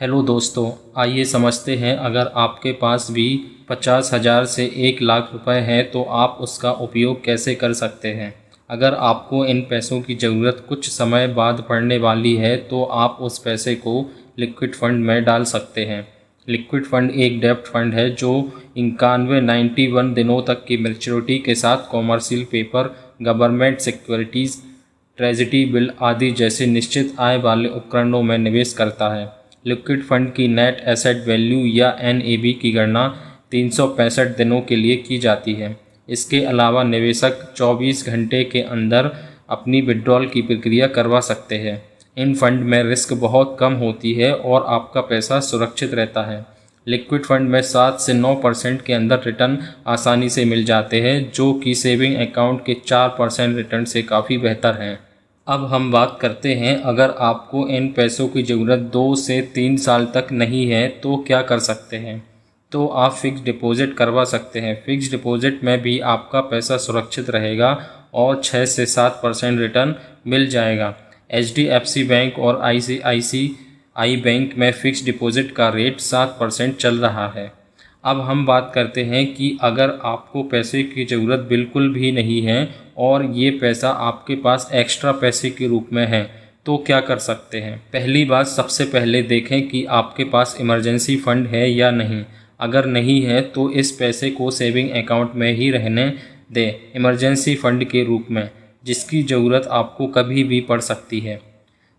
Hello दोस्तों, आइए समझते हैं अगर आपके पास भी 50,000 से 1 लाख रुपए हैं तो आप उसका उपयोग कैसे कर सकते हैं। अगर आपको इन पैसों की ज़रूरत कुछ समय बाद पड़ने वाली है तो आप उस पैसे को लिक्विड फंड में डाल सकते हैं। लिक्विड फंड एक डेब्ट फंड है जो 91 दिनों तक की मैच्योरिटी के साथ commercial paper, government securities, treasury bill आदि जैसे निश्चित आय वाले उपकरणों में निवेश करता है। लिक्विड फंड की नेट एसेट वैल्यू या NAV की गणना 365 दिनों के लिए की जाती है। इसके अलावा निवेशक 24 घंटे के अंदर अपनी विड्रॉल की प्रक्रिया करवा सकते हैं। इन फंड में रिस्क बहुत कम होती है और आपका पैसा सुरक्षित रहता है। लिक्विड फंड में 7 से 9% के अंदर रिटर्न आसानी से मिल जाते हैं, जो कि सेविंग अकाउंट के 4% रिटर्न से काफ़ी बेहतर हैं। अब हम बात करते हैं, अगर आपको इन पैसों की ज़रूरत 2 से 3 साल तक नहीं है तो क्या कर सकते हैं। तो आप फ़िक्स डिपॉज़िट करवा सकते हैं। फ़िक्स डिपॉज़िट में भी आपका पैसा सुरक्षित रहेगा और 6 से 7% रिटर्न मिल जाएगा। HDFC बैंक और ICICI बैंक में फ़िक्स डिपॉज़िट का रेट 7% चल रहा है। अब हम बात करते हैं कि अगर आपको पैसे की ज़रूरत बिल्कुल भी नहीं है और ये पैसा आपके पास एक्स्ट्रा पैसे के रूप में है तो क्या कर सकते हैं। पहली बात, सबसे पहले देखें कि आपके पास इमरजेंसी फ़ंड है या नहीं। अगर नहीं है तो इस पैसे को सेविंग अकाउंट में ही रहने दें, इमरजेंसी फ़ंड के रूप में, जिसकी ज़रूरत आपको कभी भी पड़ सकती है।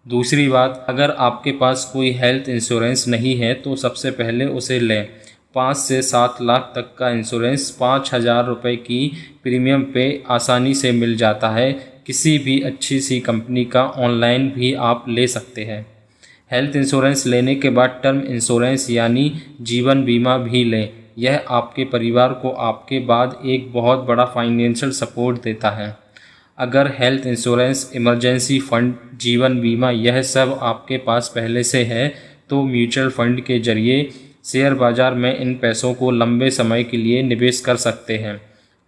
दूसरी बात, अगर आपके पास कोई हेल्थ इंश्योरेंस नहीं है तो सबसे पहले उसे लें। 5 से 7 लाख तक का इंश्योरेंस 5,000 रुपये की प्रीमियम पे आसानी से मिल जाता है। किसी भी अच्छी सी कंपनी का ऑनलाइन भी आप ले सकते हैं। हेल्थ इंश्योरेंस लेने के बाद टर्म इंश्योरेंस यानी जीवन बीमा भी लें। यह आपके परिवार को आपके बाद एक बहुत बड़ा फाइनेंशियल सपोर्ट देता है। अगर हेल्थ इंश्योरेंस, इमरजेंसी फ़ंड, जीवन बीमा यह सब आपके पास पहले से है तो म्यूचुअल फ़ंड के जरिए शेयर बाज़ार में इन पैसों को लंबे समय के लिए निवेश कर सकते हैं,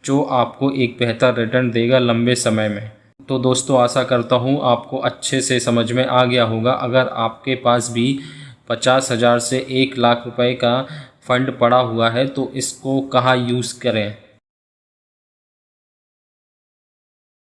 जो आपको एक बेहतर रिटर्न देगा लंबे समय में। तो दोस्तों, आशा करता हूँ आपको अच्छे से समझ में आ गया होगा। अगर आपके पास भी 50,000 से 1 लाख रुपए का फ़ंड पड़ा हुआ है तो इसको कहाँ यूज़ करें।